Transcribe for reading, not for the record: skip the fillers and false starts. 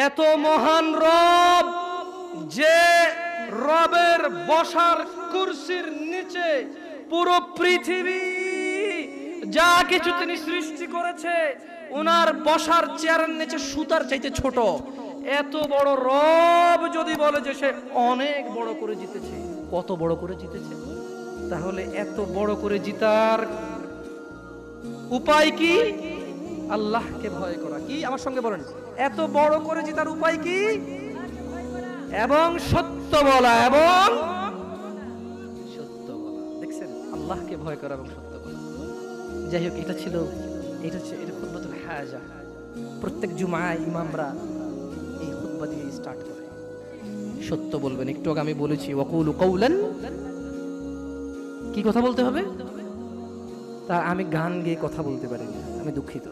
এত মহান রব, যে রবের বসার কুরসির নিচে পুরো পৃথিবী যা কিছু তিনি সৃষ্টি করেছে ওনার বসার চেয়ারের নিচে সুতার চাইতে ছোট। এত বড় রব যদি বলে যে সে অনেক বড় করে জিতেছে, কত বড় করে জিতেছে? তাহলে এত বড় করে জিতার উপায় কি? আল্লাহকে ভয় করা। কি আমার সঙ্গে বলেন, এত বড় করে জিতার উপায় কি? এবং সত্য বলা, এবং সত্য বলা। দেখছেন, আল্লাহকে ভয় করা এবং সত্য বলা। যাই হোক, এটা ছিল এটা খুতবাতুল হাজা। প্রত্যেক জুমায় ইমামরা এই খুতবা দিয়ে স্টার্ট করে, সত্য বলবেন। একটু আগে আমি বলেছি ওয়াকুলু কাউলান, কি কথা বলতে হবে? তা আমি গান গেয়ে কথা বলতে পারি না, আমি দুঃখিত।